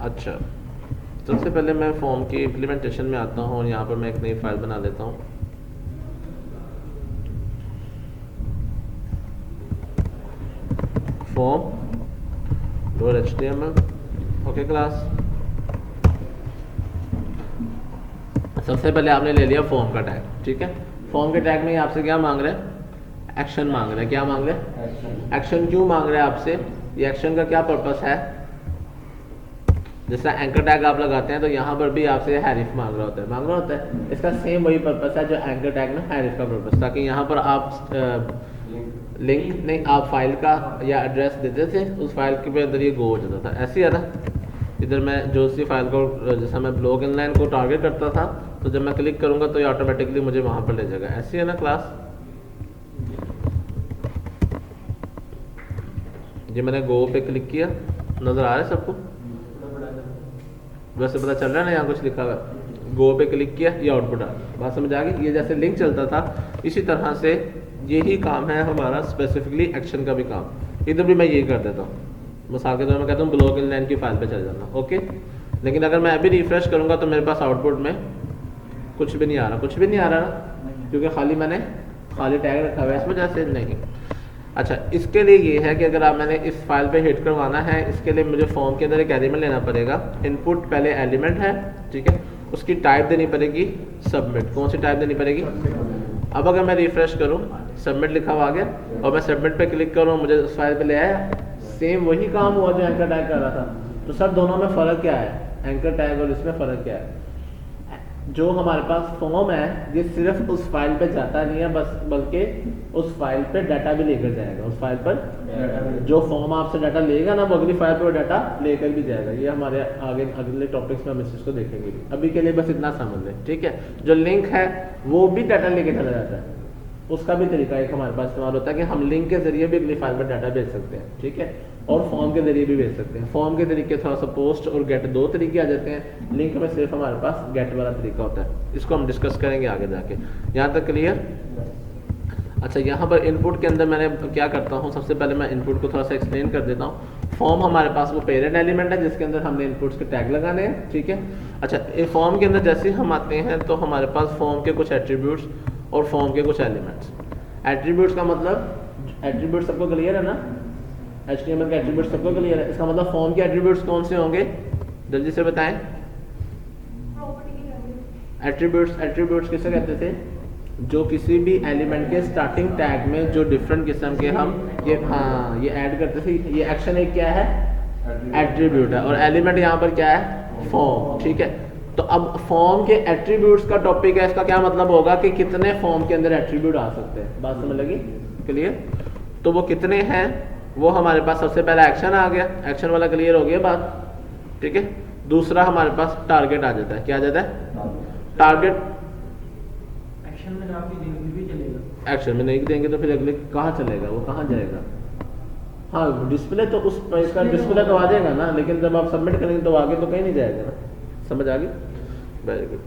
अच्छा, सबसे पहले मैं फॉर्म की इम्प्लीमेंटेशन में आता हूँ और यहाँ पर मैं एक नई फाइल बना लेता हूँ। form.html। ओके क्लास, सबसे पहले आपने ले लिया फॉर्म का टैग, ठीक है। फॉर्म के टैग में आपसे क्या मांग रहा है? एक्शन मांग रहा है। क्या मांग रहा है? एक्शन। क्यों मांग रहा है आपसे? ये एक्शन का क्या पर्पस है? जैसा एंकर टैग आप लगाते हैं तो यहाँ पर भी आपसे हैरिफ मांग रहा होता है। इसका सेम वही पर्पस है जो एंकर टैग में हैरिफ का पर्पस, ताकि यहाँ पर आप लिंक नहीं, आप फाइल का या एड्रेस देते थे, उस फाइल के अंदर ये गो हो जाता था। ऐसे ही है ना, इधर मैं जो सी फाइल को, जैसा मैं ब्लॉग इनलाइन को टारगेट करता था, तो जब मैं क्लिक करूँगा तो ये ऑटोमेटिकली मुझे वहाँ पर ले जाएगा। ऐसे है ना क्लास, ये मैंने गो पे क्लिक किया, नज़र आ रहा है सबको? वैसे पता चल रहा है ना, यहाँ कुछ लिखा हुआ है, गो पे क्लिक किया, ये आउटपुट आ गया। बात समझ आ गई? ये जैसे लिंक चलता था, इसी तरह से यही काम है हमारा, स्पेसिफिकली एक्शन का भी काम। इधर भी मैं यही कर देता हूँ, मिसाल के तौर में कहता हूँ ब्लॉग इनलाइन की फाइल पे चल जाना, ओके। लेकिन अगर मैं अभी रिफ्रेश करूँगा तो मेरे पास आउटपुट में कुछ भी नहीं आ रहा, कुछ भी नहीं आ रहा ना, क्योंकि मैंने खाली टैग रखा हुआ है, इस वजह से नहीं। अच्छा, इसके लिए ये है कि अगर आप मैंने इस फाइल पे हिट करवाना है, इसके लिए मुझे फॉर्म के अंदर एक एलिमेंट लेना पड़ेगा। इनपुट पहले एलिमेंट है, ठीक है, उसकी टाइप देनी पड़ेगी सबमिट। कौन सी टाइप देनी पड़ेगी? अब अगर मैं रिफ्रेश करूँ, सबमिट लिखा हुआ आ गया, और मैं सबमिट पे क्लिक करूँ, मुझे उस फाइल पे ले आया, सेम वही काम हुआ जो एंकर टैग कर रहा था। तो सर दोनों में फ़र्क क्या है? एंकर टैग और इसमें फ़र्क क्या है? जो हमारे पास फॉर्म है, ये सिर्फ उस फाइल पे जाता नहीं है बस, बल्कि उस फाइल पे डाटा भी लेकर जाएगा। उस फाइल पर जो फॉर्म आपसे डाटा लेगा ना, वो अगली फाइल पे वो डाटा लेकर भी जाएगा। ये हमारे आगे अगले टॉपिक्स में हम इस चीज़ को देखेंगे। अभी के लिए बस इतना समझ लें, ठीक है। जो लिंक है वो भी डाटा लेके चला जाता है, उसका भी तरीका एक हमारे पास इस्तेमाल होता है कि हम लिंक के जरिए भी अगली फाइल पर डाटा भेज सकते हैं, ठीक है, और फॉर्म के जरिए भी भेज सकते हैं। फॉर्म के तरीके थोड़ा सा पोस्ट और गेट, दो तरीके आ जाते हैं। लिंक में सिर्फ हमारे पास गेट वाला तरीका होता है। इसको हम डिस्कस करेंगे आगे जाके। यहाँ तक क्लियर? अच्छा, यहाँ पर इनपुट के अंदर मैंने क्या करता हूँ, सबसे पहले मैं इनपुट को थोड़ा सा एक्सप्लेन कर देता हूँ। फॉर्म हमारे पास वो पेरेंट एलिमेंट है जिसके अंदर हमने इनपुट्स के टैग लगाने हैं, ठीक है। अच्छा, इस फॉर्म के अंदर जैसे हम आते हैं तो हमारे पास फॉर्म के कुछ एट्रीब्यूट्स और फॉर्म के कुछ एलिमेंट्स। एट्रीब्यूट्स का मतलब, एट्रीब्यूट सबको क्लियर है ना? HTML के एट्रीब्यूट सबको क्लियर है। इसका मतलब फॉर्म के एट्रीब्यूट्स कौन से होंगे, जल्दी से बताएं। एट्रीब्यूट्स किसे कहते थे? जो किसी भी एलिमेंट के स्टार्टिंग टैग में जो डिफरेंट किस्म के हम ये ऐड करते थे। ये एक्शन एक क्या है? एट्रीब्यूट है, और एलिमेंट यहाँ पर क्या है? फॉर्म, ठीक है। तो अब फॉर्म के एट्रीब्यूट्स का टॉपिक है, इसका क्या मतलब होगा कि कितने फॉर्म के अंदर एट्रीब्यूट आ सकते हैं। बात समझ लगी? क्लियर? तो वो कितने हैं, वो हमारे पास सबसे पहला एक्शन आ गया, एक्शन वाला क्लियर हो गया बात, ठीक है। दूसरा हमारे पास टारगेट आ जाता है। क्या आ जाता है? टारगेट। एक्शन में आप भी चलेगा, एक्शन में नहीं देंगे तो फिर अगले कहाँ चलेगा, वो कहाँ जाएगा? हाँ, डिस्प्ले तो उस इसका डिस्प्ले तो आ जाएगा ना, लेकिन जब आप सबमिट करेंगे तो आगे तो कहीं नहीं जाएगा ना। समझ आ गई? Very good.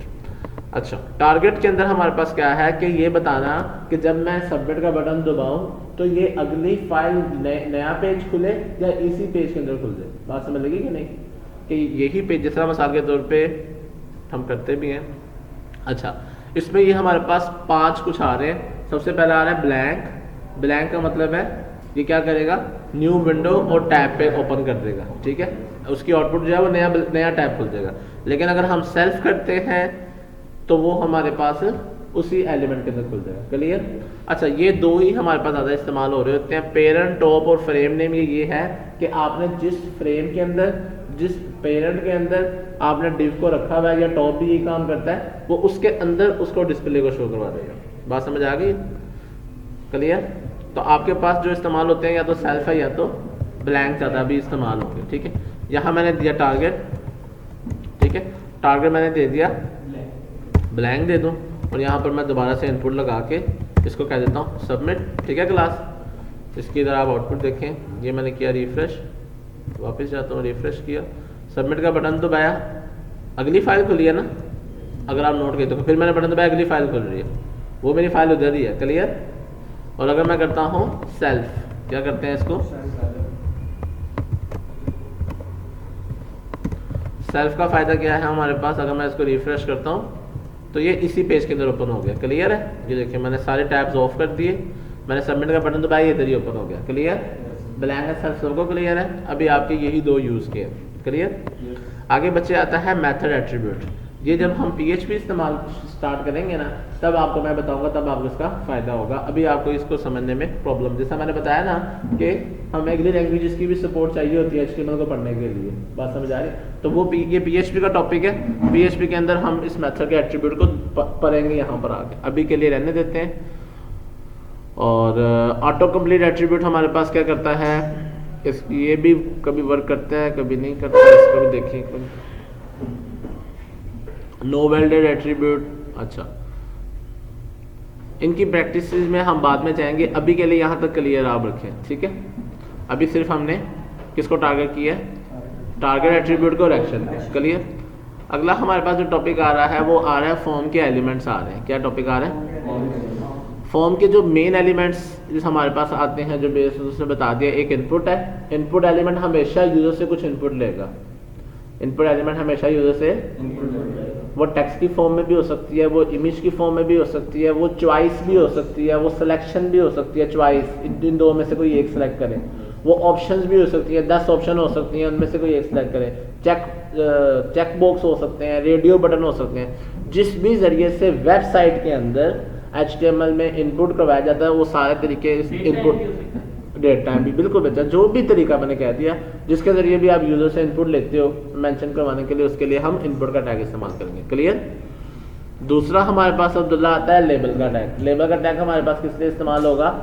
अच्छा, टारगेट के अंदर हमारे पास क्या है कि ये बताना कि जब मैं सबमिट का बटन दबाऊं तो ये अगली फाइल नया पेज खुले या इसी पेज के अंदर खुल जाए। बात समझ लगी कि नहीं? कि यही पेज, जैसा मिसाल के तौर पे हम करते भी हैं। अच्छा, इसमें ये हमारे पास 5 कुछ आ रहे हैं। सबसे पहला आ रहा है ब्लैंक। ब्लैंक का मतलब है ये क्या करेगा? न्यू विंडो और टैब पे ओपन कर देगा, ठीक है। उसकी आउटपुट जो है वो नया टैब खुल जाएगा। लेकिन अगर हम सेल्फ करते हैं तो वो हमारे पास उसी एलिमेंट के अंदर खुल जाएगा। क्लियर? अच्छा, ये दो ही हमारे पास ज़्यादा इस्तेमाल हो रहे होते हैं, पेरेंट, टॉप और फ्रेम नेम। ये है कि आपने जिस फ्रेम के अंदर, जिस पेरेंट के अंदर आपने डिव को रखा हुआ है, या टॉप भी यही काम करता है, वो उसके अंदर उसको डिस्प्ले को शो करवा देगा। बात समझ आ गई? क्लियर? तो आपके पास जो इस्तेमाल होते हैं या तो सेल्फ है या तो ब्लैंक ज़्यादा भी इस्तेमाल होंगे, ठीक है। यहाँ मैंने दिया टारगेट, ठीक है, टारगेट मैंने दे दिया, ब्लैंक दे दूँ, और यहाँ पर मैं दोबारा से इनपुट लगा के इसको कह देता हूँ सबमिट, ठीक है क्लास। इसकी इधर आप आउटपुट देखें, ये मैंने किया रिफ्रेश, वापस जाता हूँ, रिफ्रेश किया, सबमिट का बटन दबाया, अगली फाइल खुली है ना, अगर आप नोट करें तो फिर मैंने बटन दबाया, अगली फाइल खुल रही है, वो मेरी फाइल उधर ही है। क्लियर? और अगर मैं करता हूँ सेल्फ, क्या करते हैं इसको, सेल्फ का फ़ायदा क्या है हमारे पास, अगर मैं इसको रिफ्रेश करता हूँ तो ये इसी पेज के अंदर ओपन हो गया। क्लियर है? ये देखिए मैंने सारे टैब्स ऑफ कर दिए, मैंने सबमिट का बटन दबाया, ये इधर ही ओपन हो गया। क्लियर? ब्लैंक है, सेल्फ सबको क्लियर है। अभी आपके यही दो यूज़ किए। क्लियर? आगे बच्चे आता है मेथड एट्रीब्यूट। ये जब हम PHP इस्तेमाल स्टार्ट करेंगे ना, तब आपको मैं बताऊंगा, तब आपको इसका फ़ायदा होगा। अभी आपको इसको समझने में प्रॉब्लम, जैसा मैंने बताया ना कि हमें अगली लैंग्वेजेस की भी सपोर्ट चाहिए होती है HTML को पढ़ने के लिए। बात समझ आ रही है? तो वो ये PHP का टॉपिक है। PHP के अंदर हम इस मेथड के एट्रीब्यूट को पढ़ेंगे यहाँ पर आगे। अभी के लिए रहने देते हैं। और ऑटो कंप्लीट एट्रीब्यूट हमारे पास क्या करता है, ये भी कभी वर्क करता है कभी नहीं करता है, इसको भी देखें। नो वेल्डेड एट्रीब्यूट, अच्छा इनकी प्रैक्टिस में हम बाद में जाएंगे, अभी के लिए यहाँ तक क्लियर आप रखें। ठीक है? अभी सिर्फ हमने किसको टारगेट किया है, टारगेट एट्रीब्यूट को, एक्शन। क्लियर? अगला हमारे पास जो टॉपिक आ रहा है वो आ रहा है फॉर्म के एलिमेंट्स आ रहे हैं। क्या टॉपिक आ रहा है? फॉर्म के जो मेन एलिमेंट्स हमारे पास आते हैं, जो बेस उसने बता दिया। एक इनपुट है, इनपुट एलिमेंट हमेशा यूजर से कुछ इनपुट लेगा। इनपुट एलिमेंट हमेशा यूजर से, वो टेक्स्ट की फॉर्म में भी हो सकती है, वो इमेज की फॉर्म में भी हो सकती है, वो चॉइस भी हो सकती है, वो सिलेक्शन भी हो सकती है, चॉइस इन दो में से कोई एक सिलेक्ट करें। वो ऑप्शंस भी हो सकती है, 10 ऑप्शन हो सकती हैं, उनमें से कोई एक सिलेक्ट करें। चेक बॉक्स हो सकते हैं, रेडियो बटन हो सकते हैं। जिस भी जरिए से वेबसाइट के अंदर HTML में इनपुट करवाया जाता है, वो सारे तरीके इनपुट, डेट टाइम भी, बिल्कुल बच्चा, जो भी तरीका मैंने कह दिया जिसके जरिए भी आप यूजर से इनपुट लेते हो मेंशन करवाने के लिए, उसके लिए हम इनपुट का टैग इस्तेमाल करेंगे। क्लियर? दूसरा हमारे पास अब्दुल्ला आता है लेबल का टैग। लेबल का टैग हमारे पास किस लिए इस्तेमाल होगा,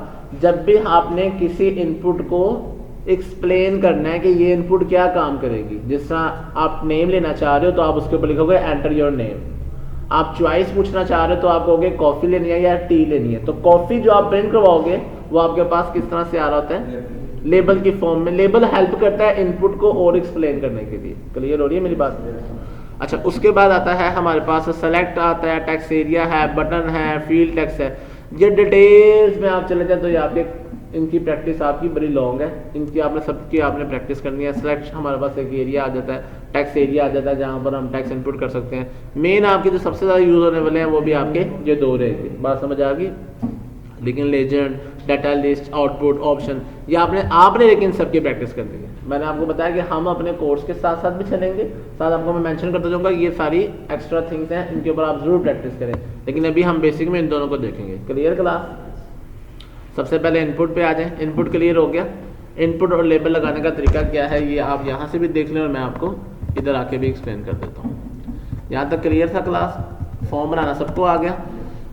जब भी आपने किसी इनपुट को एक्सप्लेन करना है कि ये इनपुट क्या काम करेगी। जिस तरह आप नेम लेना चाह रहे हो तो आप उसके ऊपर लिखोगे एंटर योर नेम। आप चॉइस पूछना चाह रहे हो तो आप कहोगे कॉफ़ी लेनी है या टी लेनी है। तो कॉफ़ी जो आप प्रिंट करवाओगे वो आपके पास किस तरह से आ रहा होता है, लेबल की फॉर्म में। लेबल हेल्प करता है इनपुट को और एक्सप्लेन करने के लिए। क्लियर हो रही है मेरी बात? अच्छा, उसके बाद आता है हमारे पास सेलेक्ट आता है, टेक्स्ट एरिया है, बटन है, फील्ड टेक्स्ट है। ये डिटेल्स में आप चले जाए तो ये आपके इनकी प्रैक्टिस आपकी बड़ी लॉन्ग है, इनकी आपने सबकी आपने प्रैक्टिस करनी है। सेलेक्ट हमारे पास एक एरिया आ जाता है, टेक्स्ट एरिया आ जाता है, जहाँ पर हम टेक्स्ट इनपुट कर सकते हैं। मेन आपके जो सबसे ज़्यादा यूज होने वाले हैं वो भी आपके ये दो रहेंगे। बात समझ आ गई? लेकिन legend, data list, output, option, ये आपने लेकिन सबकी प्रैक्टिस करनी है। मैंने आपको बताया कि हम अपने कोर्स के साथ साथ भी चलेंगे, साथ आपको मैं मेंशन करता जाऊँगा। ये सारी एक्स्ट्रा थिंग्स हैं, इनके ऊपर आप जरूर प्रैक्टिस करें। लेकिन अभी हम बेसिक में इन दोनों को देखेंगे। Clear class? सबसे पहले इनपुट पे आ जाएं। इनपुट क्लियर हो गया। इनपुट और लेबल लगाने का तरीका क्या है ये आप यहाँ से भी देख लें और मैं आपको इधर आके भी एक्सप्लेन कर देता हूँ। यहाँ तक क्लियर था क्लास? फॉर्म बनाना सबको आ गया।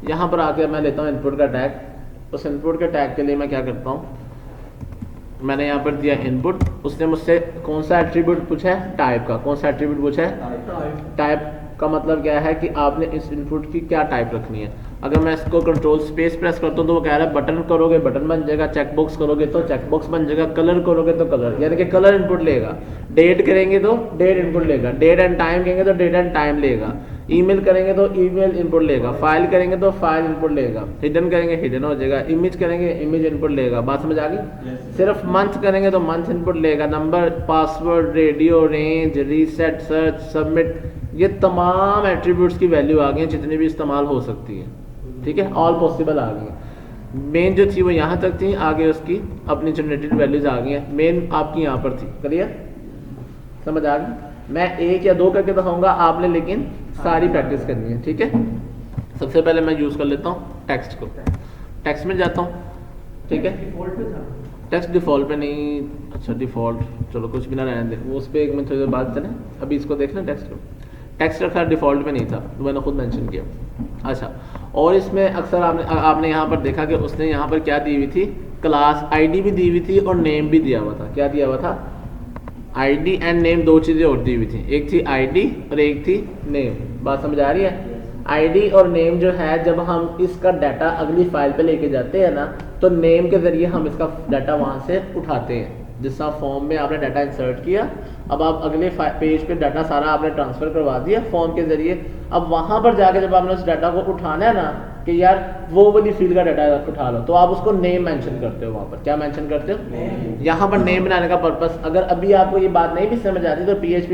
यहाँ पर आके मैं लेता हूँ इनपुट का टैग। उस इनपुट के टैग के लिए मैं क्या करता हूँ, मैंने यहाँ पर दिया इनपुट। उसने मुझसे कौन सा एट्रीब्यूट पूछा है, टाइप का। कौन सा एट्रीब्यूट पूछा है, टाइप का। मतलब क्या है कि आपने इस इनपुट की क्या टाइप रखनी है। अगर मैं इसको कंट्रोल स्पेस प्रेस करता हूँ तो वो कह रहा है बटन करोगे बटन बन जाएगा, चेक बॉक्स करोगे तो चेक बॉक्स बन जाएगा, कलर करोगे तो कलर, यानी कि कलर इनपुट लेगा। डेट करेंगे तो डेट इनपुट लेगा, डेट एंड टाइम कहेंगे तो डेट एंड टाइम लेगा, ईमेल करेंगे तो ईमेल इनपुट लेगा, फाइल करेंगे तो फाइल इनपुट लेगा, हिडन करेंगे हिडन हो जाएगा, इमेज करेंगे इमेज इनपुट लेगा। बात समझ आ गई? सिर्फ मंथ करेंगे तो मंथ इनपुट लेगा, number, password, radio, range, reset, search, submit, ये तमाम एट्रीब्यूट्स की वैल्यू आ गई हैं जितनी भी इस्तेमाल हो सकती है। ठीक है, ऑल पॉसिबल आ गई हैं। मेन जो थी वो यहाँ तक थी, आगे उसकी अपनी जनरेटेड वैल्यूज आ गई हैं। मेन आपकी यहाँ पर थी। क्लियर? समझ आ गई? मैं एक या दो करके दिखाऊंगा, आपने लेकिन सारी प्रैक्टिस करनी है। ठीक है, सबसे पहले मैं यूज़ कर लेता हूँ टेक्स्ट को। टेक्स्ट में जाता हूँ। ठीक है, टेक्स्ट डिफ़ॉल्ट पे नहीं, अच्छा डिफ़ॉल्ट चलो कुछ भी ना रहने दें, वो उस पर एक मिनट थोड़ी देर बाद चलें। अभी इसको देख लें टेक्स्ट को। टेक्स्ट रखा डिफ़ॉल्ट पे नहीं था, तो मैंने खुद मेंशन किया। अच्छा, और इसमें अक्सर आपने यहाँ पर देखा कि उसने यहाँ पर क्या दी हुई थी, क्लास आईडी भी दी हुई थी और नेम भी दिया हुआ था। क्या दिया हुआ था? आईडी एंड नेम, दो चीज़ें और दी हुई थी, एक थी आईडी और एक थी नेम। बात समझ आ रही है? आईडी और नेम जो है, जब हम इसका डाटा अगली फाइल पे लेके जाते हैं ना, तो नेम के ज़रिए हम इसका डाटा वहाँ से उठाते हैं। जिस तरह फॉर्म में आपने डाटा इंसर्ट किया, अब आप अगले पेज पे डाटा सारा आपने ट्रांसफ़र करवा दिया फॉर्म के ज़रिए। अब वहाँ पर जाके जब आपने उस डाटा को उठाना है ना कि यार वो वाली फील्ड का डाटा उठा लो, तो आप उसको नेम मेंशन करते हो। वहाँ पर क्या मेंशन करते हो? यहाँ पर नेम बनाने का पर्पस, अगर अभी आपको ये बात नहीं भी समझ आती तो PHP